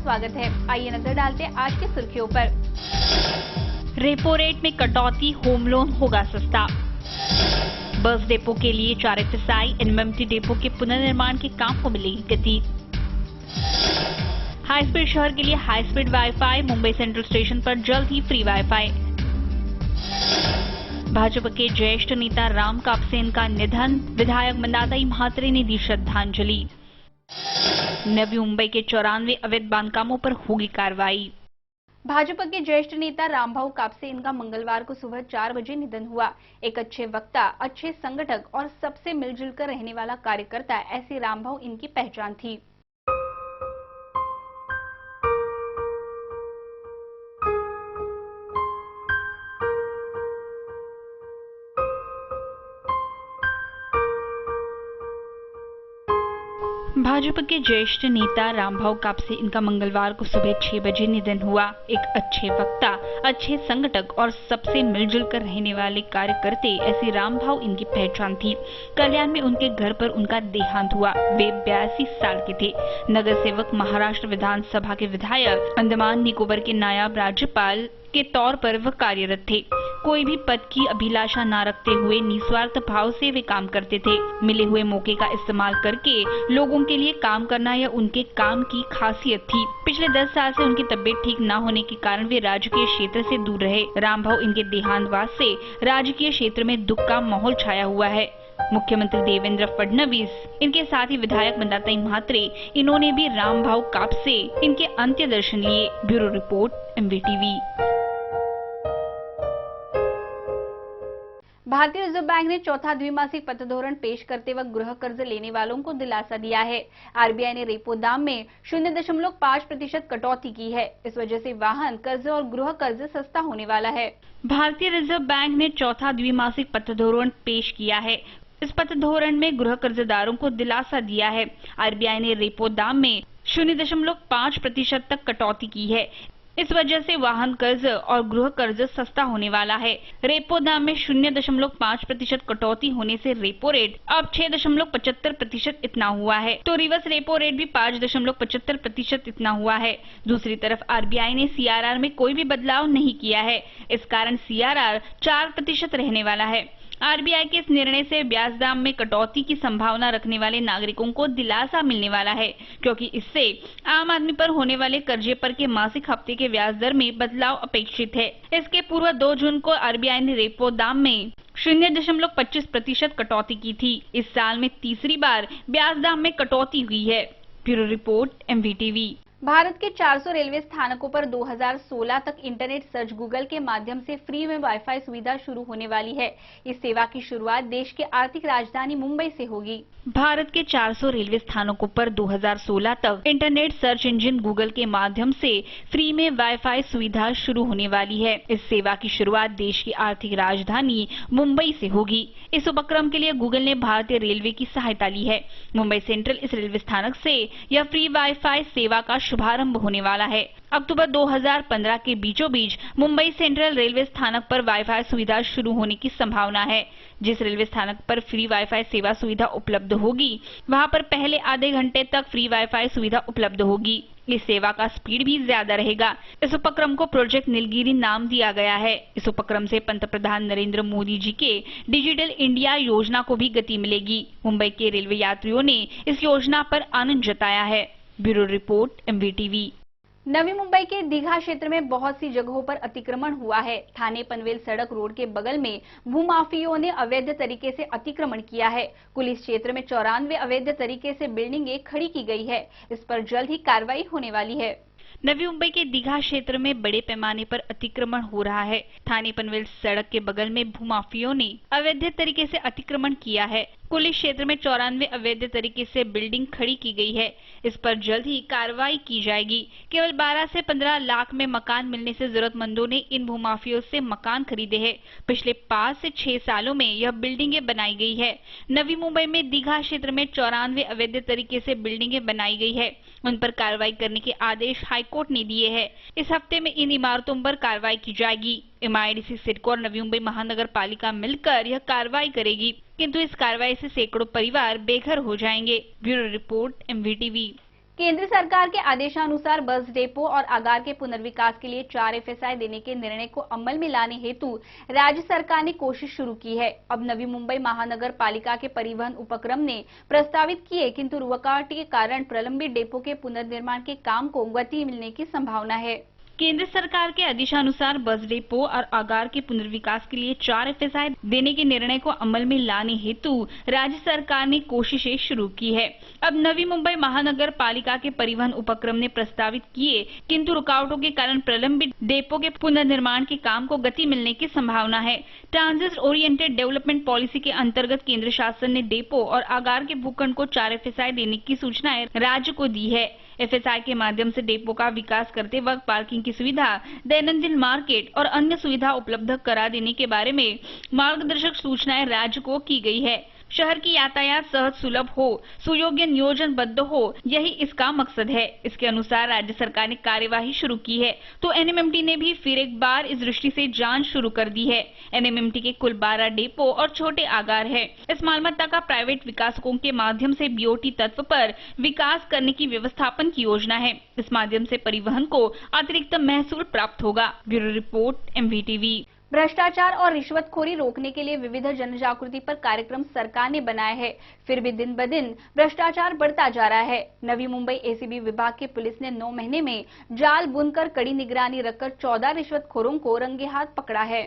स्वागत है। आइए नजर डालते हैं आज की सुर्खियों पर। रेपो रेट में कटौती, होम लोन होगा सस्ता। बस डिपो के लिए 4 FSI, NMMT डिपो के पुनर्निर्माण के काम को मिलेगी गति। हाई स्पीड शहर के लिए high speed wifi, Mumbai central station पर जल्द ही फ्री वाईफाई। भाजपा के ज्येष्ठ नेता राम कापसेन का निधन, विधायक मंदाताई म्हात्रे ने दी श्रद्धांजलि। नवी मुंबई के 94 अवैध बांधकामों पर होगी कार्रवाई। भाजपा के ज्येष्ठ नेता रामभाऊ कापसेन का मंगलवार को सुबह 4 बजे निधन हुआ। एक अच्छे वक्ता, अच्छे संगठक और सबसे मिलजुल कर रहने वाला कार्यकर्ता, ऐसे रामभाऊ इनकी पहचान थी। भाजपा के ज्येष्ठ नेता रामभाऊ कापसेन का मंगलवार को सुबह 6 बजे निधन हुआ। एक अच्छे वक्ता, अच्छे संगठक और सबसे मिलजुल कर रहने वाले कार्यकर्ते, ऐसे रामभाऊ इनकी पहचान थी। कल्याण में उनके घर पर उनका देहांत हुआ। वे 82 साल के थे। नगर सेवक, महाराष्ट्र विधानसभा के विधायक, अंडमान निकोबार के नायब राज्यपाल के तौर पर वह कार्यरत थे। कोई भी पद की अभिलाषा न रखते हुए निस्वार्थ भाव से वे काम करते थे। मिले हुए मौके का इस्तेमाल करके लोगों के लिए काम करना यह उनके काम की खासियत थी। पिछले 10 साल से उनकी तबीयत ठीक न होने के कारण वे राजकीय क्षेत्र से दूर रहे। रामभाऊ इनके देहांतवाद से राजकीय क्षेत्र में दुख का माहौल छाया हुआ है। मुख्यमंत्री देवेंद्र फडणवीस, इनके साथ ही विधायक मंदाताई म्हात्रे, इन्होंने भी रामभाऊ कापसे इनके अंत्य दर्शन लिए। Bureau report, MVTV। भारतीय रिजर्व बैंक ने चौथा द्विमासिक पतधोरण पेश करते वक्त गृह कर्ज लेने वालों को दिलासा दिया है। RBI ने रेपो दाम में 0.5% कटौती की है। इस वजह से वाहन कर्ज और गृह कर्ज सस्ता होने वाला है। भारतीय रिजर्व बैंक ने चौथा द्विमासिक पतधोरण पेश किया है। इस पतधोरण में गृह कर्जदारों को दिलासा दिया है। RBI ने रेपो दाम में 0.5% तक कटौती की है। इस वजह से वाहन कर्ज और गृह कर्ज सस्ता होने वाला है। रेपो दाम में 0.5% कटौती होने से रेपो रेट अब 6.75% इतना हुआ है, तो रिवर्स रेपो रेट भी 5.75% इतना हुआ है। दूसरी तरफ RBI ने CRR में कोई भी बदलाव नहीं किया है। इस कारण CRR 4% रहने वाला है। RBI के इस निर्णय से ब्याज दाम में कटौती की संभावना रखने वाले नागरिकों को दिलासा मिलने वाला है, क्योंकि इससे आम आदमी पर होने वाले कर्जे पर के मासिक हफ्ते के ब्याज दर में बदलाव अपेक्षित है। इसके पूर्व 2 जून को RBI ने रेपो दाम में 0.25% कटौती की थी। इस साल में तीसरी बार ब्याज दाम में कटौती हुई है। Bureau report, MVTV। भारत के 400 रेलवे स्थानकों पर 2016 तक इंटरनेट सर्च गूगल के माध्यम से फ्री में वाईफाई सुविधा शुरू होने वाली है। इस सेवा की शुरुआत देश के आर्थिक राजधानी मुंबई से होगी। भारत के 400 रेलवे स्थानकों पर 2016 तक इंटरनेट सर्च इंजन गूगल के माध्यम से फ्री में वाईफाई सुविधा शुरू होने वाली है। इस सेवा की शुरुआत देश की आर्थिक राजधानी मुंबई से होगी। इस उपक्रम के लिए गूगल ने भारतीय रेलवे की सहायता ली है। मुंबई सेंट्रल इस रेलवे स्थानक से यह फ्री वाईफाई सेवा का शुभारंभ होने वाला है। अक्टूबर 2015 के बीचों बीच मुंबई सेंट्रल रेलवे स्थानक पर वाईफाई सुविधा शुरू होने की संभावना है। जिस रेलवे स्थानक पर फ्री वाईफाई सेवा सुविधा उपलब्ध होगी, वहां पर पहले आधे घंटे तक फ्री वाईफाई सुविधा उपलब्ध होगी। इस सेवा का स्पीड भी ज्यादा रहेगा। इस उपक्रम को प्रोजेक्ट नीलगिरी नाम दिया गया है। इस उपक्रम से पंतप्रधान नरेंद्र मोदी जी के डिजिटल इंडिया योजना को भी गति मिलेगी। मुंबई के रेलवे यात्रियों ने इस योजना पर आनंद जताया है। Bureau report, MVTV। Navi Mumbai के दीघा क्षेत्र में बहुत सी जगहों पर अतिक्रमण हुआ है। थाने पनवेल सड़क रोड के बगल में भूमाफियों ने अवैध तरीके से अतिक्रमण किया है। कुल इस क्षेत्र में 94 अवैध तरीके से बिल्डिंगें खड़ी की गई है। इस पर जल्द ही कार्रवाई होने वाली है। नवी मुंबई के दीघा क्षेत्र में बड़े पैमाने पर अतिक्रमण हो रहा है। थाने पनवेल सड़क के बगल में भूमाफियों ने अवैध तरीके से अतिक्रमण किया है। कुल इस क्षेत्र में 94 अवैध तरीके से बिल्डिंग खड़ी की गई है। इस पर जल्द ही कार्रवाई की जाएगी। केवल 12 से 15 लाख में मकान मिलने से जरूरतमंदों ने इन भूमाफियों से मकान खरीदे हैं। पिछले 5 से 6 सालों में यह बिल्डिंगें बनाई गई है। नवी मुंबई में दीघा क्षेत्र में 94 अवैध तरीके से बिल्डिंगें बनाई गई है। उन पर कार्रवाई करने के आदेश हाईकोर्ट ने दिए हैं। इस हफ्ते में इन इमारतों पर कार्रवाई की जाएगी। MIDC, सिडको और नवी मुंबई महानगर पालिका मिलकर यह कार्रवाई करेगी, किंतु इस कार्रवाई से सैकड़ों परिवार बेघर हो जाएंगे। Bureau report, MVTV। केंद्र सरकार के आदेशानुसार बस डेपो और आगार के पुनर्विकास के लिए 4 FSI देने के निर्णय को अमल में लाने हेतु राज्य सरकार ने कोशिश शुरू की है। अब नवी मुंबई महानगर पालिका के परिवहन उपक्रम ने प्रस्तावित किए, किंतु रुकावट के कारण प्रलंबित डेपो के पुनर्निर्माण के काम को गति मिलने की संभावना है। केंद्र सरकार के आदेशानुसार बस डेपो और आगार के पुनर्विकास के लिए 4 FSI देने के निर्णय को अमल में लाने हेतु राज्य सरकार ने कोशिशें शुरू की है। अब नवी मुंबई महानगर पालिका के परिवहन उपक्रम ने प्रस्तावित किए, किंतु रुकावटों के कारण प्रलंबित डेपो के पुनर्निर्माण के काम को गति मिलने की संभावना है। ट्रांजिट ओरिएंटेड डेवलपमेंट पॉलिसी के अंतर्गत केंद्र शासन ने डेपो और आगार के भूखंड को 4 FSI देने की सूचनाएं राज्य को दी है। FSI के माध्यम से डेपो का विकास करते वक्त पार्किंग की सुविधा, दैनंदिन मार्केट और अन्य सुविधा उपलब्ध करा देने के बारे में मार्गदर्शक सूचनाएं राज्य को की गई है। शहर की यातायात सहज सुलभ हो, सुयोग्य नियोजनबद्ध हो, यही इसका मकसद है। इसके अनुसार राज्य सरकार ने कार्यवाही शुरू की है, तो NMMT ने भी फिर एक बार इस दृष्टि से जांच शुरू कर दी है। NMMT के कुल 12 डेपो और छोटे आगार है। इस मालमत्ता का प्राइवेट विकासकों के माध्यम से BOT तत्व पर विकास करने की व्यवस्थापन की योजना है। इस माध्यम से परिवहन को अतिरिक्त महसूल प्राप्त होगा। Bureau report, MVTV। भ्रष्टाचार और रिश्वतखोरी रोकने के लिए विविध जन जागृति पर कार्यक्रम सरकार ने बनाया है, फिर भी दिन ब दिन भ्रष्टाचार बढ़ता जा रहा है। नवी मुंबई ACB विभाग की पुलिस ने 9 महीने में जाल बुनकर कड़ी निगरानी रखकर 14 रिश्वतखोरों को रंगे हाथ पकड़ा है।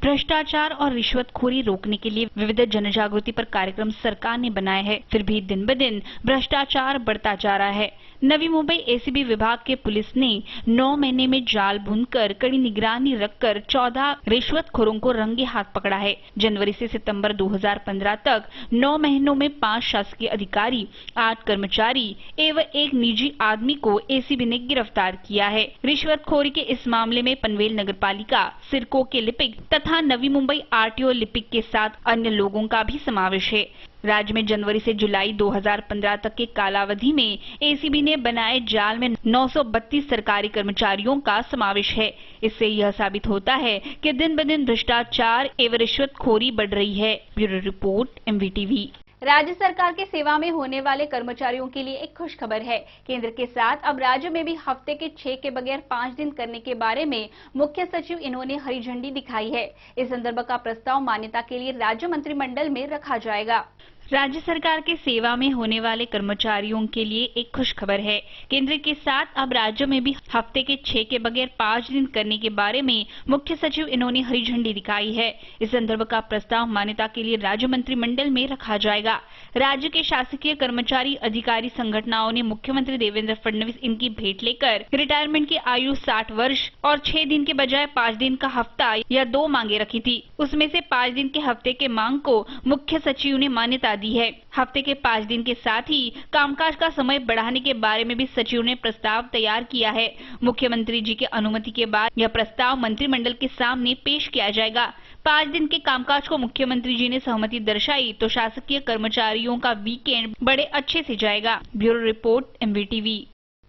भ्रष्टाचार और रिश्वतखोरी रोकने के लिए विविध जन जागृति पर कार्यक्रम सरकार ने बनाया है, फिर भी दिन ब दिन भ्रष्टाचार बढ़ता जा रहा है। नवी मुंबई ACB विभाग के पुलिस ने 9 महीने में जाल बुनकर कड़ी निगरानी रखकर 14 रिश्वतखोरों को रंगे हाथ पकड़ा है। जनवरी से सितंबर 2015 तक 9 महीनों में 5 शासकीय अधिकारी, 8 कर्मचारी एवं एक निजी आदमी को ACB ने गिरफ्तार किया है। रिश्वतखोरी के इस मामले में पनवेल नगर पालिका, सिडको के लिपिक तथा नवी मुंबई RTO लिपिक के साथ अन्य लोगों का भी समावेश है। राज्य में जनवरी से जुलाई 2015 तक के कालावधि में ACB ने बनाए जाल में 932 सरकारी कर्मचारियों का समावेश है। इससे यह साबित होता है कि दिन ब दिन भ्रष्टाचार एवं रिश्वतखोरी बढ़ रही है। Bureau report, MVTV। राज्य सरकार के सेवा में होने वाले कर्मचारियों के लिए एक खुशखबर है। केंद्र के साथ अब राज्य में भी हफ्ते के 6 के बगैर 5 दिन करने के बारे में मुख्य सचिव इन्होंने हरी झंडी दिखाई है। इस संदर्भ का प्रस्ताव मान्यता के लिए राज्य मंत्रिमंडल में रखा जाएगा। राज्य सरकार के सेवा में होने वाले कर्मचारियों के लिए एक खुशखबर है। केंद्र के साथ अब राज्य में भी हफ्ते के 6 के बगैर 5 दिन करने के बारे में मुख्य सचिव इन्होंने हरी झंडी दिखाई है। इस संदर्भ का प्रस्ताव मान्यता के लिए राज्य मंत्रिमंडल में रखा जाएगा। राज्य के शासकीय कर्मचारी अधिकारी संगठनों ने मुख्यमंत्री देवेंद्र फडणवीस इनकी भेंट लेकर रिटायरमेंट की आयु 60 वर्ष और 6 दिन के बजाय 5 दिन का हफ्ता या 2 मांगे रखी थी। उसमें से 5 दिन के हफ्ते के मांग को मुख्य सचिव ने मान्यता दी है। हफ्ते के 5 दिन के साथ ही कामकाज का समय बढ़ाने के बारे में भी सचिव ने प्रस्ताव तैयार किया है। मुख्यमंत्री जी की अनुमति के बाद यह प्रस्ताव मंत्रिमंडल के सामने पेश किया जाएगा। 5 दिन के कामकाज को मुख्यमंत्री जी ने सहमति दर्शाई तो शासकीय कर्मचारियों का वीकेंड बड़े अच्छे से जाएगा। Bureau report, MVTV।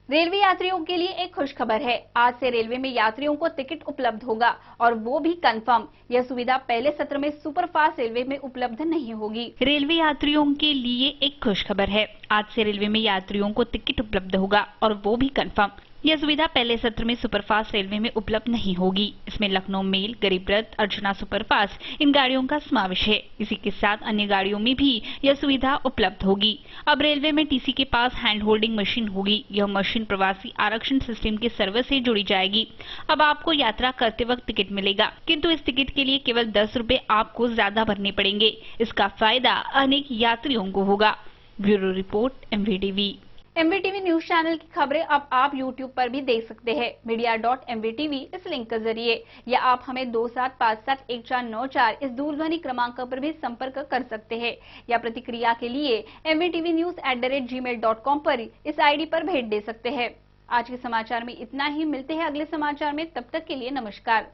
रेलवे यात्रियों के लिए एक खुशखबर है। आज से रेलवे में यात्रियों को टिकट उपलब्ध होगा और वो भी कंफर्म। यह सुविधा पहले सत्र में सुपरफास्ट रेलवे में उपलब्ध नहीं होगी। रेलवे यात्रियों के लिए एक खुशखबर है। आज से रेलवे में यात्रियों को टिकट उपलब्ध होगा और वो भी कंफर्म। यह सुविधा पहले सत्र में सुपरफास्ट रेलवे में उपलब्ध नहीं होगी। इसमें लखनऊ मेल, गरीब रथ, अर्चना सुपरफास्ट इन गाड़ियों का समावेश है। इसी के साथ अन्य गाड़ियों में भी यह सुविधा उपलब्ध होगी। अब रेलवे में TC के पास हैंड होल्डिंग मशीन होगी। यह मशीन प्रवासी आरक्षण सिस्टम के सर्वर से जुड़ी जाएगी। अब आपको यात्रा करते वक्त टिकट मिलेगा, किंतु इस टिकट के लिए केवल 10 रुपए आपको ज्यादा भरने पड़ेंगे। इसका फायदा अनेक यात्रियों को होगा। Bureau report, MVTV। MVTV news channel की खबरें अब आप YouTube पर भी देख सकते हैं, media.mvtv इस लिंक के जरिए, या आप हमें 27571494 इस दूरध्वनि क्रमांक पर भी संपर्क कर सकते हैं, या प्रतिक्रिया के लिए mvtvnews@gmail.com पर इस ID पर भेज दे सकते हैं। आज के समाचार में इतना ही। मिलते हैं अगले समाचार में, तब तक के लिए नमस्कार।